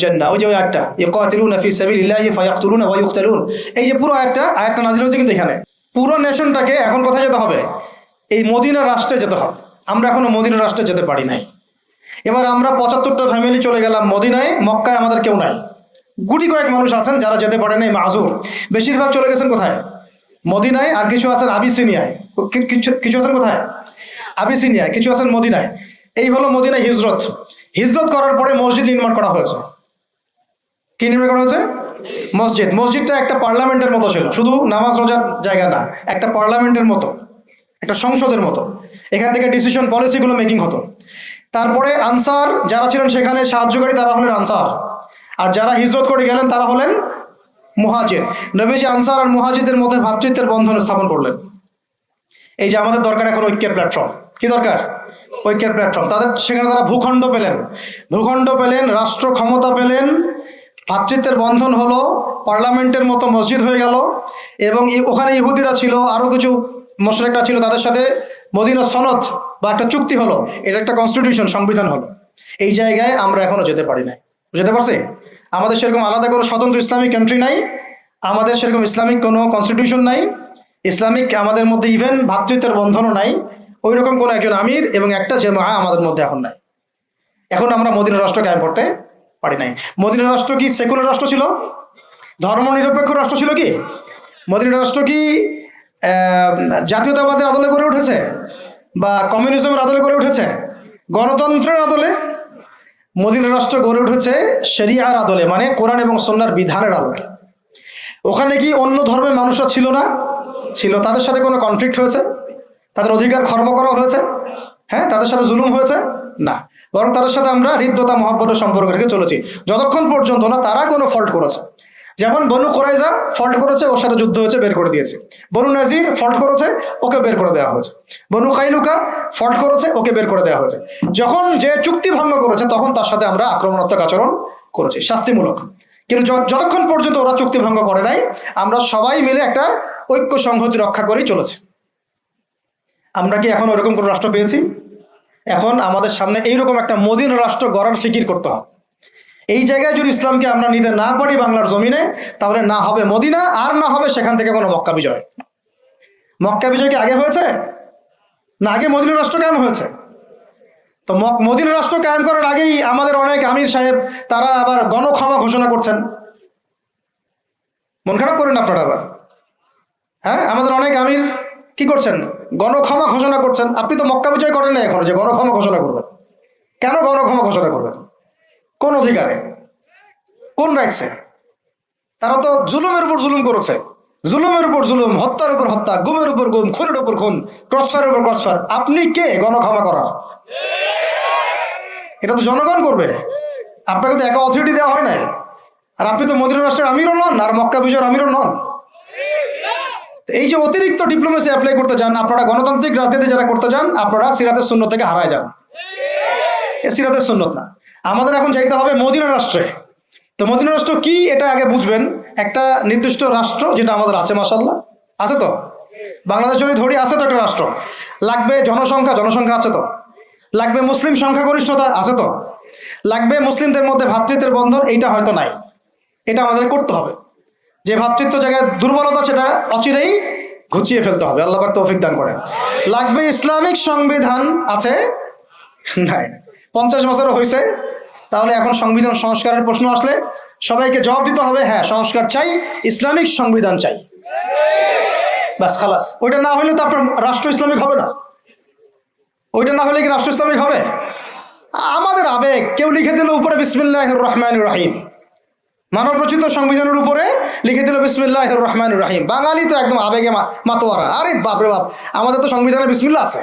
জান্নাহ। ওই যে ওই আয়াতটা, ইয়াকাতিলুনা ফি সাবিলিল্লাহি ফায়াকতুলুনা ওয়া ইউকতালুন। এই যে পুরো আয়াতটা নাযিল হয়েছে কিন্তু এখানে পুরো নেশনটাকে এখন কোথায় যেতে হবে? এই মদিনা রাষ্ট্রে যেতে হবে। আমরা এখনো মদিনা রাষ্ট্রে যেতে পারি নাই। এবার আমরা 75টা ফ্যামিলি চলে গেলাম মদিনায়, মক্কায় আমাদের কেউ নাই। গুটি কয়েক মানুষ আছেন যারা যেতে পারে নাই, মাযুর। বেশিরভাগ চলে গেছেন কোথায়? মদিনায়। আর কিছু আছেন আবিসিনিয়ায়, কিছু আছেন কোথায়? আবিসিনিয়ায়, কিছু আছেন মদিনায়। এই হলো মদিনায় হিজরত করার পরে মসজিদ নির্মাণ করা হয়েছে। কি নির্মাণ করা হয়েছে? মসজিদটা একটা পার্লামেন্টের মতো ছিল, শুধু নামাজ রোজার জায়গা না, একটা পার্লামেন্টের মতো, একটা সংসদের মতো। এখান থেকে ডিসিশন পলিসিগুলো মেকিং হতো। তারপরে আনসার যারা ছিলেন সেখানে সাহায্যকারী, তারা হলেন আনসার। আর যারা হিজরত করে গেলেন তারা হলেন মুহাজির। নবীজি আনসার আর মুহাজিরদের মধ্যে ভ্রাতৃত্বের বন্ধন স্থাপন করলেন। এই যে আমাদের দরকার এখন ঐক্যের প্ল্যাটফর্ম। কি দরকার? ঐক্যের প্ল্যাটফর্ম। সেখানে তারা ভূখণ্ড পেলেন, রাষ্ট্র ক্ষমতা পেলেন, ভ্রাতৃত্বের বন্ধন হলো, পার্লামেন্টের মতো মসজিদ হয়ে গেল। এবং ওখানে ইহুদিরা ছিল, আরো কিছু মুশরিকরা ছিল, তাদের সাথে মদিনা সনদ বা একটা চুক্তি হলো, এটা একটা কনস্টিটিউশন, সংবিধান হলো। এই জায়গায় আমরা এখনো যেতে পারি না। যেতে পারছি? আমাদের সেরকম আলাদা কোনো স্বতন্ত্র ইসলামিক কান্ট্রি নাই, আমাদের সেরকম ইসলামিক কোনো কনস্টিটিউশন নাই, ইসলামিক আমাদের মধ্যে ইভেন ভ্রাতৃত্বের বন্ধনও নাই, ওই রকম কোনো একজন আমির এবং একটা জামাআহ আমাদের মধ্যে এখন নাই। এখন আমরা মদিনা রাষ্ট্র কায়েম করতে পারি নাই। মদিনা রাষ্ট্র কি সেকুলার রাষ্ট্র ছিল? ধর্মনিরপেক্ষ রাষ্ট্র ছিল কি? মদিনা রাষ্ট্র কি জাতীয়তাবাদের আদলে গড়ে উঠেছে, বা কমিউনিজমের আদলে গড়ে উঠেছে, গণতন্ত্রের আদলে? মদিনা রাষ্ট্র গড়ে উঠেছে শরিয়ার আদলে, মানে কোরআন এবং সুন্নাহর বিধানের আলোকে। ওখানে কি অন্য ধর্মের মানুষরা ছিল না? ছিল। তাদের সাথে কোনো কনফ্লিক্ট হয়েছে? তাদের অধিকার খর্ব করা হয়েছে? হ্যাঁ, তাদের সাথে জুলুম হয়েছে? না, বরং তাদের সাথে আমরা হৃদ্যতা মহব্বতের সম্পর্ক রেখে চলেছি, যতক্ষণ পর্যন্ত না তারা কোনো ফল্ট করেছে। যেমন বনু কোরাইজা ফল্ট করেছে, ওর সাথে যুদ্ধ হয়েছে, বের করে দিয়েছে। বনু নাজির ফল্ট করেছে, ওকে বের করে দেওয়া হয়েছে। বনু কাইনুকা ফল্ট করেছে, ওকে বের করে দেওয়া হয়েছে। যখন যে চুক্তি ভঙ্গ করেছে তখন তার সাথে আমরা আক্রমণাত্মক আচরণ করেছি, শাস্তিমূলক। কিন্তু যতক্ষণ পর্যন্ত ওরা চুক্তি ভঙ্গ করে নাই, আমরা সবাই মিলে একটা ঐক্য সংহতি রক্ষা করেই চলেছি। আমরা কি এখন ওরকম কোনো রাষ্ট্র পেয়েছি? এখন আমাদের সামনে এইরকম একটা মদিনা রাষ্ট্র গড়ার ফিকির করতে হবে। এই জায়গায় যদি ইসলামকে আমরা নিতে না পারি বাংলার জমিনে, তাহলে না হবে মদিনা, আর না হবে সেখান থেকে কোনো মক্কা বিজয়। মক্কা বিজয় কি আগে হয়েছে, না আগে মদিনা রাষ্ট্র কায়েম হয়েছে? তো মদিনা রাষ্ট্র কায়েম করার আগেই আমাদের অনেক আমির সাহেব তারা আবার গণক্ষমা ঘোষণা করছেন। মন খারাপ করেন আপনারা আবার? হ্যাঁ, আমাদের অনেক আমির কি করছেন? গণক্ষমা ঘোষণা করছেন। আপনি তো মক্কা বিজয় করেন না এখন যে গণক্ষমা ঘোষণা করবেন। কেন গণক্ষমা ঘোষণা করবেন? কোন অধিকারে, কোন রাইটসে? তারা তো জুলুমের উপর জুলুম করেছে, জুলুমের উপর জুলুম, হত্যার উপর হত্যা, গুমের উপর গুম, খুনের উপর খুন, ক্রসফায়ারের উপর ক্রসফায়ার। আপনি কে গণক্ষমা করার? এটা তো জনগণ করবে। আপনাকে তো একা অথরিটি দেওয়া হয় নাই। আর আপনি তো মদিনা রাষ্ট্রের আমিরও নন, আর মক্কা বিজয়ের আমিরও নন। এই যে অতিরিক্ত ডিপ্লোমেসি অ্যাপ্লাই করতে যান আপনারা, গণতান্ত্রিক রাজনীতি যারা করতে যান, আপনারা সিরাতের সুন্নত থেকে হারায় যান। সিরাতের সুন্নত না, আমাদের এখন যাইতে হবে মদিনা রাষ্ট্রে। তো মদিনা রাষ্ট্র কি এটা আগে বুঝবেন। একটা নির্দিষ্ট রাষ্ট্র যেটা আমাদের আছে, মাশাআল্লাহ আছে তো, বাংলাদেশ যদি ধরি আছে তো একটা রাষ্ট্র। লাগবে জনসংখ্যা আছে তো, লাগবে মুসলিম সংখ্যাগরিষ্ঠতা আছে তো, লাগবে মুসলিমদের মধ্যে ভ্রাতৃত্বের বন্ধন, এইটা হয়তো নাই। এটা আমাদের করতে হবে। যে ভ্রাতৃত্ব জায়গায় দুর্বলতা সেটা অচিরেই ঘুচিয়ে ফেলতে হবে। আল্লাহ পাক তৌফিক দান করেন। লাগবে ইসলামিক সংবিধান আছে, নাই 50 বছরও হয়েছে, তাহলে এখন সংবিধান সংস্কারের প্রশ্ন আসলে সবাইকে জবাব দিতে হবে, হ্যাঁ সংস্কার চাই, ইসলামিক সংবিধান চাই, বাস খালাস। ওইটা না হলে তো আপনার রাষ্ট্র ইসলামিক হবে না। ওইটা না হলে কি রাষ্ট্র ইসলামিক হবে? আমাদের আবেগ, কেউ লিখে দিল উপরে বিসমিল্লাহির রহমানির রহিম, মানব রচিত সংবিধানের উপরে লিখে দিল বিসমিল্লাহির রহমানির রহিম। বাঙালি তো একদম আবেগে মাতোয়ারা। আরে বাপরে বাপ, আমাদের তো সংবিধানে বিসমিল্লাহ আছে।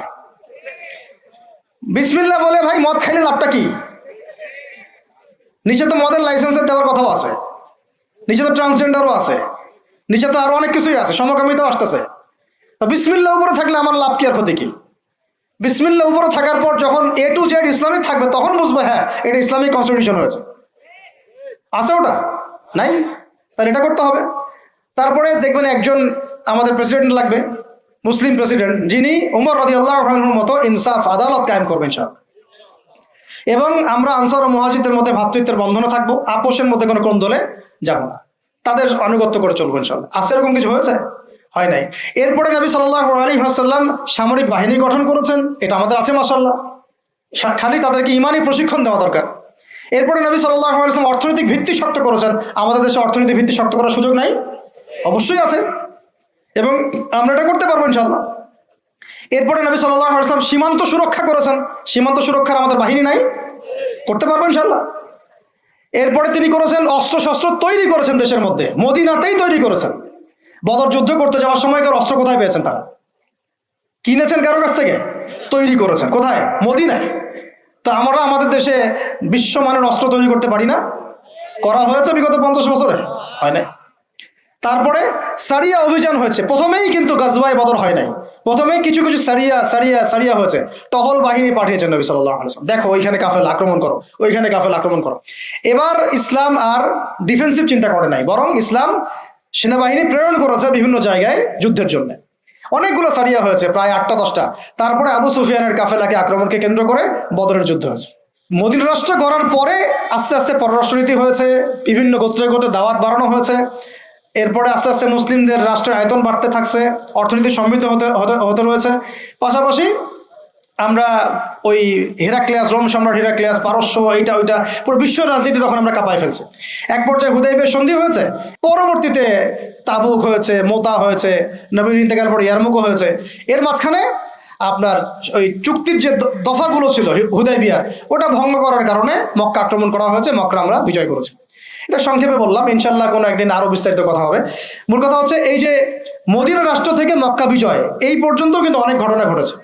বিসমিল্লাহ বলে ভাই মদ খাইলে লাভটা কি? নিচে তো মদের লাইসেন্সের দেওয়ার কথাও আছে, নিচে তো ট্রান্সজেন্ডারও আছে, নিচে তো আরো অনেক কিছুই আছে, সমকামিতাও আসতেছে। তো বিসমিল্লাহ উপরে থাকলে আমার লাভ কি আর ক্ষতি কি? বিসমিল্লাহ উপরে থাকার পর যখন A to Z ইসলামিক থাকবে তখন বুঝবে হ্যাঁ এটা ইসলামিক কনস্টিটিউশন হয়েছে। আছে ওটা নাই, তাহলে এটা করতে হবে। তারপরে দেখবেন একজন আমাদের প্রেসিডেন্ট লাগবে, মুসলিম প্রেসিডেন্ট, যিনি উমর রাদিয়াল্লাহু আনহুর মতো ইনসাফ আদালত কায়েম করবেন সব। এবং আমরা আনসার ও মুহাজিরদের মধ্যে ভ্রাতৃত্বের বন্ধনে থাকবো, আপোষের মধ্যে কোনো কোন্দলে যাব না, তাদের আনুগত্য করে চলবো ইনশাআল্লাহ। আছে এরকম কিছু হয়েছে? হয় নাই। এরপরে নবী সাল্লাল্লাহু আলাইহি ওয়াসাল্লাম সামরিক বাহিনী গঠন করেছেন, এটা আমাদের আছে মাশাআল্লাহ। খালি তাদেরকে ইমানি প্রশিক্ষণ দেওয়া দরকার। এরপরে নবী সাল্লাল্লাহু আলাইহি ওয়াসাল্লাম অর্থনৈতিক ভিত্তি শক্ত করেছেন। আমাদের দেশে অর্থনৈতিক ভিত্তি শক্ত করার সুযোগ নাই? অবশ্যই আছে, এবং আমরা এটা করতে পারবো ইনশাআল্লাহ। এরপরে নবী সাল্লাল্লাহু আলাইহি ওয়াসাল্লাম সীমান্ত সুরক্ষা করেছেন। সীমান্ত সুরক্ষার আমাদের বাহিনী নাই? করতে পারবো ইনশাআল্লাহ। এরপরে তিনি করেছেন অস্ত্র শস্ত্র তৈরি করেছেন দেশের মধ্যে, মদিনাতেই তৈরি করেছেন। বদর যুদ্ধ করতে যাওয়ার সময় কার অস্ত্র কোথায় পেয়েছেন? তারা কিনেছেন কারোর কাছ থেকে? তৈরি করেছেন কোথায়? মদিনায়। তা আমরা আমাদের দেশে বিশ্বমানের অস্ত্র তৈরি করতে পারি না? করা হয়েছে বিগত 50 বছরে? হয় না। তারপরে সারিয়া অভিযান হয়েছে, প্রথমেই কিন্তু গাজওয়ায়ে বদর হয় নাই, প্রথমেই কিছু কিছু সারিয়া হয়েছে, টহল বাহিনী পাঠিয়েছেন নবী সাল্লাল্লাহু আলাইহি ওয়াসাল্লাম, দেখো ওইখানে কাফেলা আক্রমণ করো, ওইখানে কাফেলা আক্রমণ করো। এবার ইসলাম আর ডিফেন্সিভ চিন্তা করে নাই, বরং ইসলাম সেনাবাহিনী প্রেরণ করেছে বিভিন্ন জায়গায় যুদ্ধের জন্য। অনেকগুলো সারিয়া হয়েছে, প্রায় 8টা 10টা। তারপরে আবু সুফিয়ানের কাফেলাকে আক্রমণকে কেন্দ্র করে বদরের যুদ্ধ হয়েছে। মদিনা রাষ্ট্র গড়ার পরে আস্তে আস্তে পররাষ্ট্রনীতি হয়েছে, বিভিন্ন গোত্রে গোত্রে দাওয়াত বাড়ানো হয়েছে, এরপরে আস্তে আস্তে মুসলিমদের রাষ্ট্রের আয়তন বাড়তে থাকছে, অর্থনীতি সমৃদ্ধ হতে হতে হতে রয়েছে। পাশাপাশি আমরা ওই হেরাক্লিয়াস, রোম সম্রাট হেরাক্লিয়াস, পারস্য, এইটা ওইটা পুরো বিশ্ব রাজনীতি তখন আমরা কাঁপায় ফেলছি। এক পর্যায়ে হুদাইবিয়ার সন্ধি হয়েছে, পরবর্তীতে তাবুক হয়েছে, মোতা হয়েছে, নবীর ইন্তেকাল পরে ইয়ারমুকও হয়েছে। এর মাঝখানে আপনার ওই চুক্তির যে দফাগুলো ছিল হুদাইবিয়ার, ওটা ভঙ্গ করার কারণে মক্কা আক্রমণ করা হয়েছে, মক্কা আমরা বিজয় করেছি। এটা সংক্ষেপে বললাম, ইনশাল্লাহ কোনো একদিন আরো বিস্তারিত কথা হবে। মূল কথা হচ্ছে এই যে মদিনা রাষ্ট্র থেকে মক্কা বিজয় এই পর্যন্ত কিন্তু অনেক ঘটনা ঘটেছে।